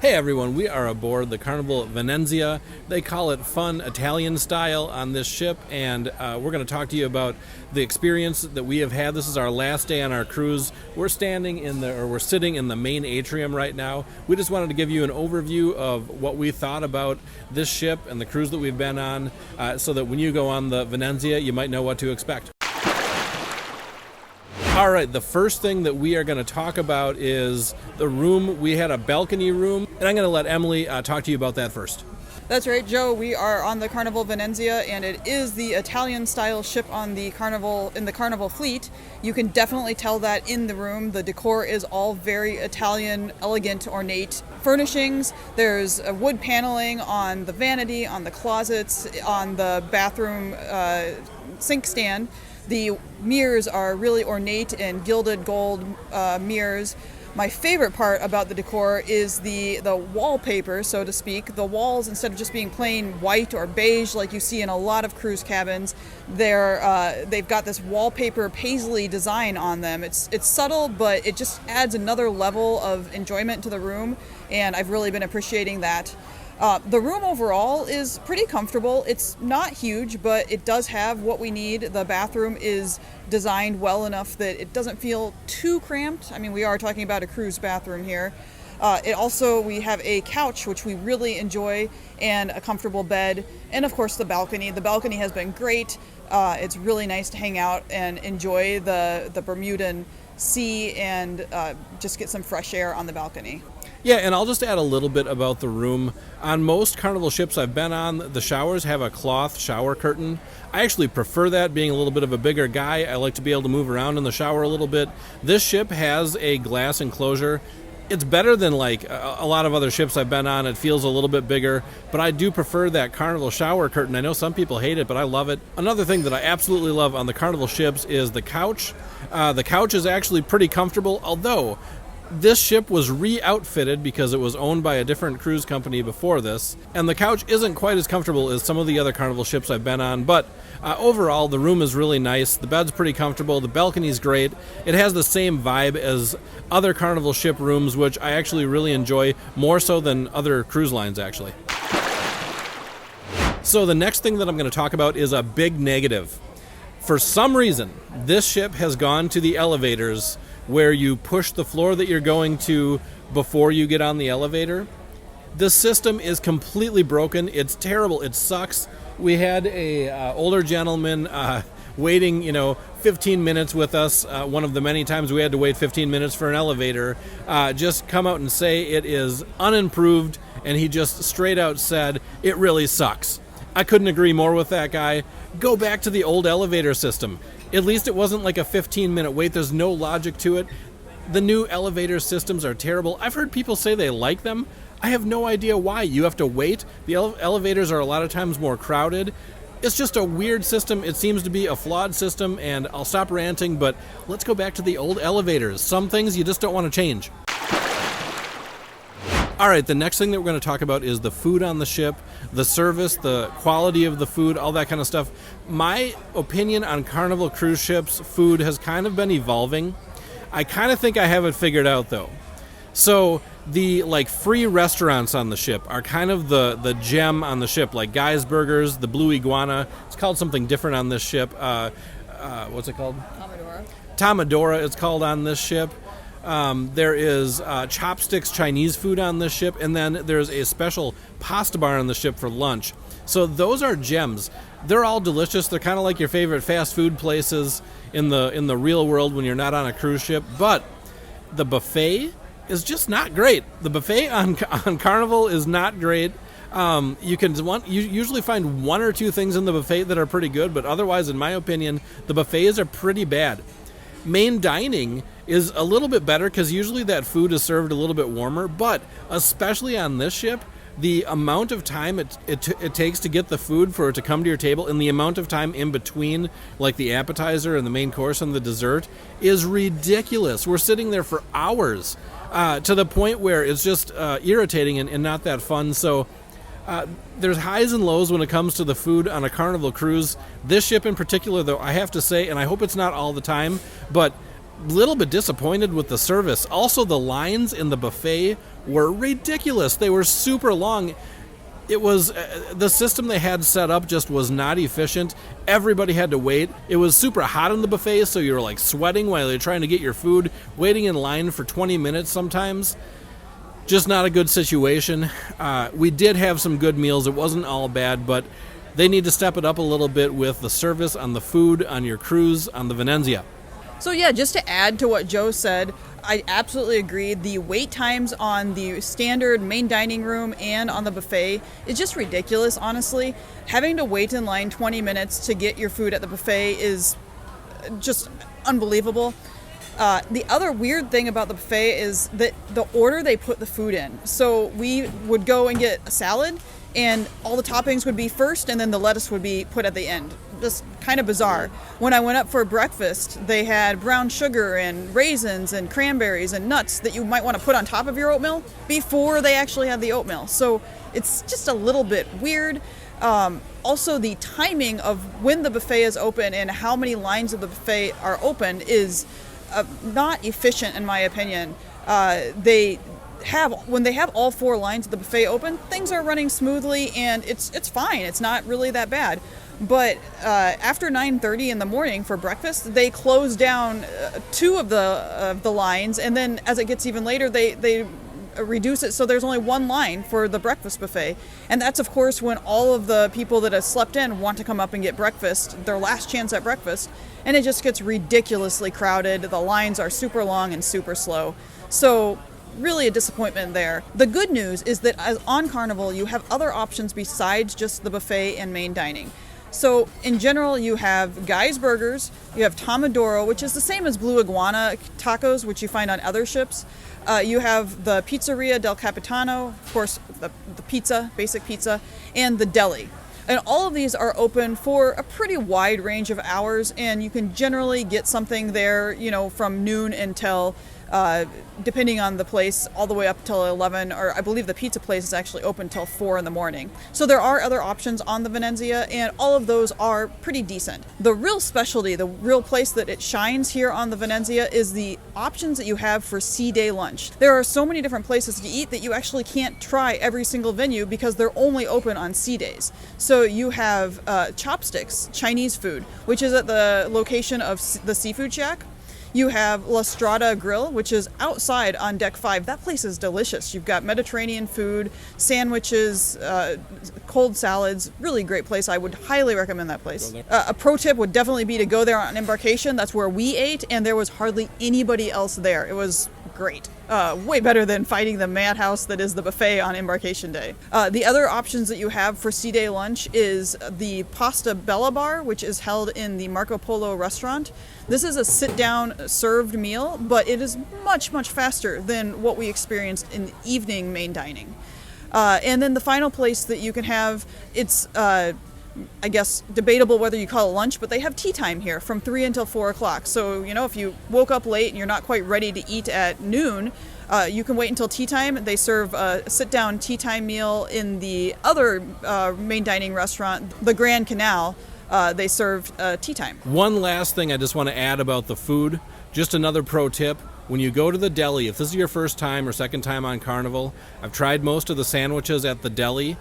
Hey everyone, we are aboard the Carnival Venezia. They call it fun Italian style on this ship, and we're going to talk to you about the experience that we have had. This is our last day on our cruise. We're sitting in the main atrium right now. We just wanted to give you an overview of what we thought about this ship and the cruise that we've been on, so that when you go on the Venezia, you might know what to expect. All right, the first thing that we are going to talk about is the room. We had a balcony room, and I'm going to let Emily talk to you about that first. That's right, Joe. We are on the Carnival Venezia, and it is the Italian-style ship on the Carnival fleet. You can definitely tell that in the room. The decor is all very Italian, elegant, ornate furnishings. There's wood paneling on the vanity, on the closets, on the bathroom sink stand. The mirrors are really ornate and gilded gold mirrors. My favorite part about the decor is the wallpaper, so to speak. The walls, instead of just being plain white or beige like you see in a lot of cruise cabins, they've got this wallpaper paisley design on them. It's subtle, but it just adds another level of enjoyment to the room, and I've really been appreciating that. The room overall is pretty comfortable. It's not huge, but it does have what we need. The bathroom is designed well enough that it doesn't feel too cramped. I mean, we are talking about a cruise bathroom here. We have a couch, which we really enjoy, and a comfortable bed, and of course the balcony. The balcony has been great. It's really nice to hang out and enjoy the Bermudan sea and just get some fresh air on the balcony. Yeah, and I'll just add a little bit about the room. On most Carnival ships I've been on, the showers have a cloth shower curtain. I actually prefer that, being a little bit of a bigger guy. I like to be able to move around in the shower a little bit. This ship has a glass enclosure. It's better than like a lot of other ships I've been on. It feels a little bit bigger, but I do prefer that Carnival shower curtain. I know some people hate it, but I love it. Another thing that I absolutely love on the Carnival ships is the couch. The couch is actually pretty comfortable, although this ship was re-outfitted because it was owned by a different cruise company before this, and the couch isn't quite as comfortable as some of the other Carnival ships I've been on, but overall the room is really nice. The bed's pretty comfortable. The balcony's great. It has the same vibe as other Carnival ship rooms, which I actually really enjoy, more so than other cruise lines actually. So the next thing that I'm going to talk about is a big negative. For some reason, this ship has gone to the elevators where you push the floor that you're going to before you get on the elevator. The system is completely broken. It's terrible. It sucks. We had a older gentleman waiting, 15 minutes with us. One of the many times we had to wait 15 minutes for an elevator. Just come out and say it is unimproved, and he just straight out said, it really sucks. I couldn't agree more with that guy. Go back to the old elevator system. At least it wasn't like a 15-minute wait. There's no logic to it. The new elevator systems are terrible. I've heard people say they like them. I have no idea why. You have to wait. The elevators are a lot of times more crowded. It's just a weird system. It seems to be a flawed system, and I'll stop ranting, but let's go back to the old elevators. Some things you just don't want to change. All right, the next thing that we're going to talk about is the food on the ship, the service, the quality of the food, all that kind of stuff. My opinion on Carnival cruise ships' food has kind of been evolving. I kind of think I have it figured out, though. So the free restaurants on the ship are kind of the gem on the ship, like Guy's Burgers, the Blue Iguana. It's called something different on this ship. What's it called? Tomadora it's called on this ship. There is Chopsticks Chinese food on this ship, and then there's a special pasta bar on the ship for lunch. So those are gems. They're all delicious. They're kind of like your favorite fast food places in the real world when you're not on a cruise ship. But the buffet is just not great. The buffet on Carnival is not great. You usually find one or two things in the buffet that are pretty good, but otherwise, in my opinion, the buffets are pretty bad. Main dining is a little bit better because usually that food is served a little bit warmer, but especially on this ship, the amount of time it takes to get the food for it to come to your table, and the amount of time in between, like the appetizer and the main course and the dessert, is ridiculous. We're sitting there for hours, to the point where it's just irritating and not that fun. So there's highs and lows when it comes to the food on a Carnival cruise. This ship in particular, though, I have to say, and I hope it's not all the time, but a little bit disappointed with the service. Also, the lines in the buffet were ridiculous. They were super long. It was the system they had set up just was not efficient. Everybody had to wait. It was super hot in the buffet, so you were like sweating while you're trying to get your food, waiting in line for 20 minutes sometimes. Just not a good situation. We did have some good meals. It wasn't all bad, but they need to step it up a little bit with the service on the food on your cruise on the Venezia. So yeah, just to add to what Joe said, I absolutely agree. The wait times on the standard main dining room and on the buffet is just ridiculous, honestly. Having to wait in line 20 minutes to get your food at the buffet is just unbelievable. The other weird thing about the buffet is that the order they put the food in. So we would go and get a salad, and all the toppings would be first, and then the lettuce would be put at the end. Just kind of bizarre. When I went up for breakfast, they had brown sugar and raisins and cranberries and nuts that you might want to put on top of your oatmeal before they actually had the oatmeal. So it's just a little bit weird. Also, the timing of when the buffet is open and how many lines of the buffet are open is not efficient, in my opinion. When they have all 4 lines of the buffet open, things are running smoothly and it's fine. It's not really that bad. But after 9:30 in the morning for breakfast, they close down 2 of the lines, and then as it gets even later, they reduce it so there's only 1 line for the breakfast buffet. And that's, of course, when all of the people that have slept in want to come up and get breakfast, their last chance at breakfast, and it just gets ridiculously crowded. The lines are super long and super slow. So really a disappointment there. The good news is that on Carnival, you have other options besides just the buffet and main dining. So in general, you have Guy's Burgers, you have Tomadoro, which is the same as Blue Iguana tacos, which you find on other ships. You have the Pizzeria del Capitano, of course, the pizza, basic pizza, and the deli. And all of these are open for a pretty wide range of hours, and you can generally get something there, from noon until depending on the place, all the way up till 11, or I believe the pizza place is actually open till 4 in the morning. So there are other options on the Venezia, and all of those are pretty decent. The real specialty, the real place that it shines here on the Venezia is the options that you have for sea day lunch. There are so many different places to eat that you actually can't try every single venue because they're only open on sea days. So you have Chopsticks, Chinese food, which is at the location of the Seafood Shack. You have La Strada Grill, which is outside on Deck 5. That place is delicious. You've got Mediterranean food, sandwiches, cold salads. Really great place. I would highly recommend that place. A pro tip would definitely be to go there on embarkation. That's where we ate, and there was hardly anybody else there. It was great. Way better than fighting the madhouse that is the buffet on embarkation day. The other options that you have for sea day lunch is the Pasta Bella Bar, which is held in the Marco Polo restaurant. This is a sit-down served meal, but it is much, much faster than what we experienced in evening main dining. And then the final place that you can have, it's I guess debatable whether you call it lunch, but they have tea time here from 3 until 4 o'clock. So, if you woke up late and you're not quite ready to eat at noon, you can wait until tea time. They serve a sit-down tea time meal in the other main dining restaurant, the Grand Canal. They serve tea time. One last thing I just want to add about the food, just another pro tip. When you go to the deli, if this is your first time or second time on Carnival, I've tried most of the sandwiches at the deli,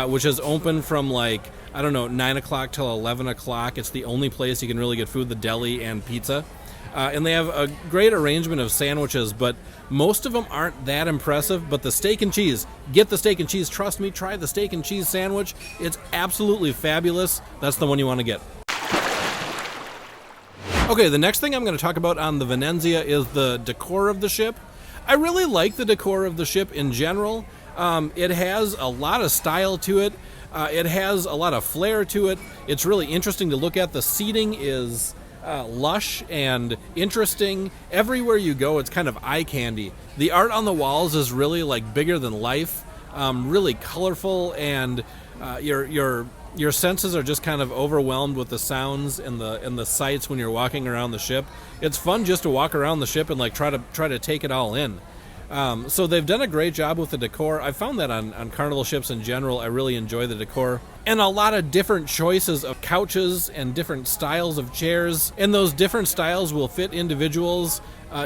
which is open from 9 o'clock till 11 o'clock. It's the only place you can really get food, the deli and pizza. And they have a great arrangement of sandwiches, but most of them aren't that impressive. But the steak and cheese, get the steak and cheese. Trust me, try the steak and cheese sandwich. It's absolutely fabulous. That's the one you want to get. Okay, the next thing I'm going to talk about on the Venezia is the decor of the ship. I really like the decor of the ship in general. It has a lot of style to it. It has a lot of flair to it. It's really interesting to look at. The seating is lush and interesting. Everywhere you go, it's kind of eye candy. The art on the walls is really bigger than life, really colorful, and your senses are just kind of overwhelmed with the sounds and the sights when you're walking around the ship. It's fun just to walk around the ship and try to take it all in. So they've done a great job with the decor. I found that on Carnival ships in general, I really enjoy the decor. And a lot of different choices of couches and different styles of chairs. And those different styles will fit individuals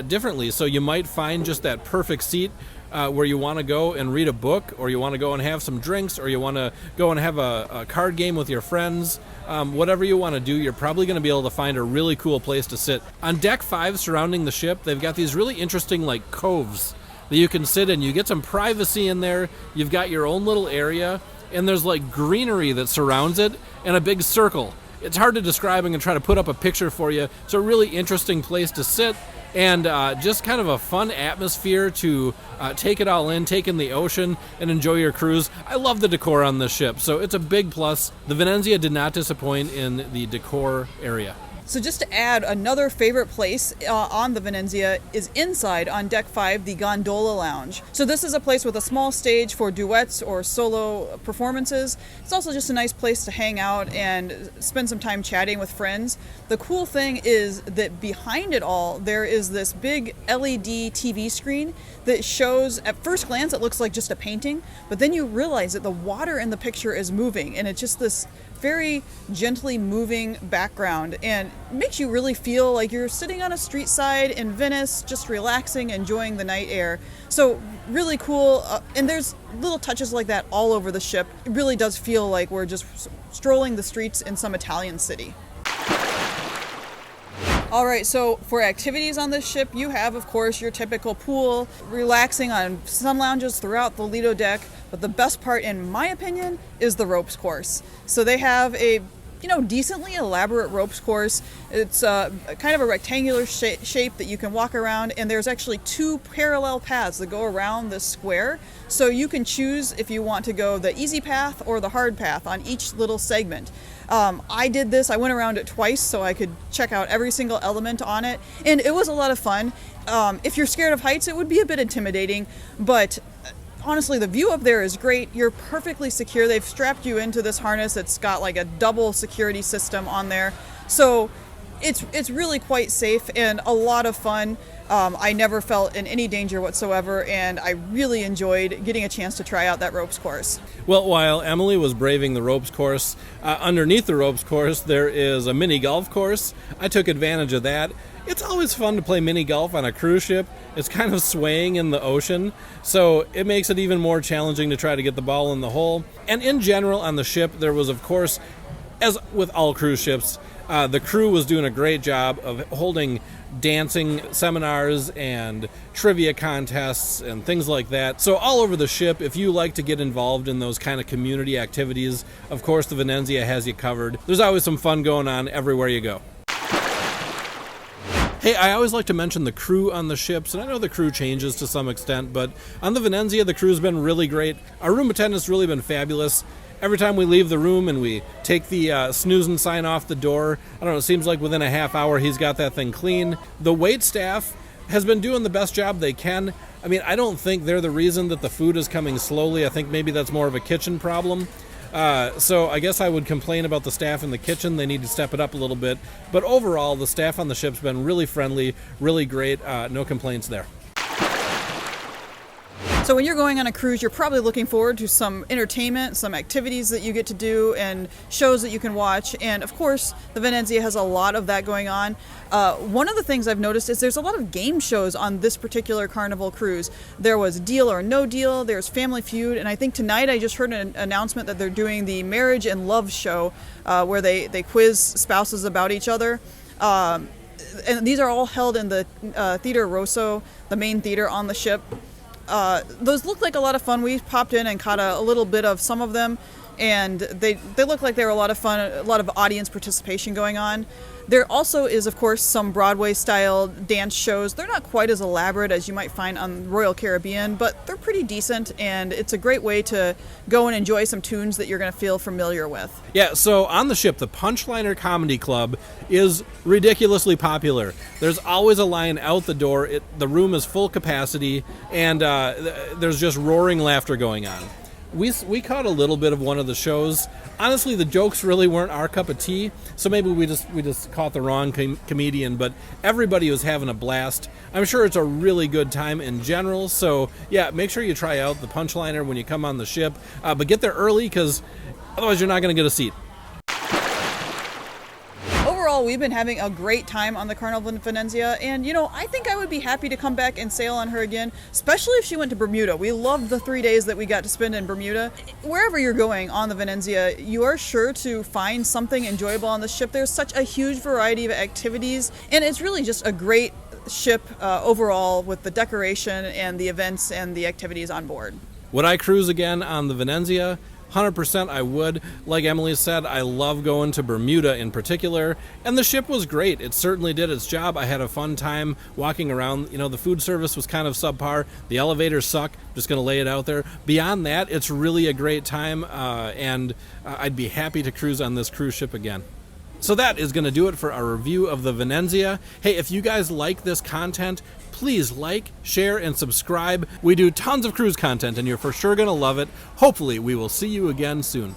differently. So you might find just that perfect seat where you want to go and read a book, or you want to go and have some drinks, or you want to go and have a card game with your friends, whatever you want to do, you're probably going to be able to find a really cool place to sit. On deck 5 surrounding the ship, they've got these really interesting like coves that you can sit in. You get some privacy in there. You've got your own little area, and there's like greenery that surrounds it and a big circle. It's hard to describe. I'm going to try to put up a picture for you. It's a really interesting place to sit, and just kind of a fun atmosphere to take it all in, take in the ocean, and enjoy your cruise. I love the decor on this ship, so it's a big plus. The Venezia did not disappoint in the decor area. So just to add, another favorite place on the Venezia is inside on deck 5, the gondola lounge. So this is a place with a small stage for duets or solo performances. It's also just a nice place to hang out and spend some time chatting with friends. The cool thing is that behind it all, there is this big LED TV screen that shows, at first glance, it looks like just a painting, but then you realize that the water in the picture is moving, and it's just this very gently moving background, and it makes you really feel like you're sitting on a street side in Venice, just relaxing, enjoying the night air. So really cool, and there's little touches like that all over the ship. It really does feel like we're just strolling the streets in some Italian city. All right, so for activities on this ship, you have, of course, your typical pool, relaxing on sun lounges throughout the Lido deck, but the best part, in my opinion, is the ropes course. So they have a, decently elaborate ropes course. It's kind of a rectangular shape that you can walk around, and there's actually 2 parallel paths that go around this square. So you can choose if you want to go the easy path or the hard path on each little segment. I did this, I went around it twice so I could check out every single element on it, and it was a lot of fun. If you're scared of heights, it would be a bit intimidating, but honestly, the view up there is great. You're perfectly secure. They've strapped you into this harness that's got like a double security system on there. So it's really quite safe and a lot of fun. I never felt in any danger whatsoever, and I really enjoyed getting a chance to try out that ropes course. Well, while Emily was braving the ropes course, underneath the ropes course there is a mini golf course. I took advantage of that. It's always fun to play mini golf on a cruise ship. It's kind of swaying in the ocean, so it makes it even more challenging to try to get the ball in the hole. And in general on the ship, there was, of course, as with all cruise ships, the crew was doing a great job of holding dancing seminars and trivia contests and things like that. So all over the ship, if you like to get involved in those kind of community activities, of course the Venezia has you covered. There's always some fun going on everywhere you go. Hey, I always like to mention the crew on the ships, and I know the crew changes to some extent, but on the Venezia, the crew's been really great. Our room attendant's really been fabulous. Every time we leave the room and we take the snooze and sign off the door, I don't know, it seems like within a half hour he's got that thing clean. The waitstaff has been doing the best job they can. I mean, I don't think they're the reason that the food is coming slowly. I think maybe that's more of a kitchen problem. So I guess I would complain about the staff in the kitchen. They need to step it up a little bit. But overall, the staff on the ship's been really friendly, really great. No complaints there. So when you're going on a cruise, you're probably looking forward to some entertainment, some activities that you get to do, and shows that you can watch. And of course, the Venezia has a lot of that going on. One of the things I've noticed is there's a lot of game shows on this particular Carnival cruise. There was Deal or No Deal, there's Family Feud, and I think tonight I just heard an announcement that they're doing the Marriage and Love show, where they quiz spouses about each other. And these are all held in the Theater Rosso, the main theater on the ship. Those look like a lot of fun. We popped in and caught a little bit of some of them, and they look like they were a lot of fun, a lot of audience participation going on. There also is, of course, some Broadway-style dance shows. They're not quite as elaborate as you might find on Royal Caribbean, but they're pretty decent, and it's a great way to go and enjoy some tunes that you're going to feel familiar with. Yeah, so on the ship, the Punchliner Comedy Club is ridiculously popular. There's always a line out the door. The room is full capacity, and there's just roaring laughter going on. We caught a little bit of one of the shows. Honestly, the jokes really weren't our cup of tea, so maybe we just caught the wrong comedian, but everybody was having a blast. I'm sure it's a really good time in general, so yeah, make sure you try out the Punchliner when you come on the ship, but get there early because otherwise you're not going to get a seat. overall, we've been having a great time on the Carnival Venezia, and I think I would be happy to come back and sail on her again, especially if she went to Bermuda. We loved the 3 days that we got to spend in Bermuda. Wherever you're going on the Venezia, you are sure to find something enjoyable on the ship. There's such a huge variety of activities, and it's really just a great ship overall, with the decoration and the events and the activities on board. Would I cruise again on the Venezia? 100% I would. Like Emily said, I love going to Bermuda in particular, and the ship was great. It certainly did its job. I had a fun time walking around. The food service was kind of subpar. The elevators suck. Just going to lay it out there. Beyond that, it's really a great time, and I'd be happy to cruise on this cruise ship again. So that is going to do it for our review of the Venezia. Hey, if you guys like this content, please like, share, and subscribe. We do tons of cruise content, and you're for sure going to love it. Hopefully, we will see you again soon.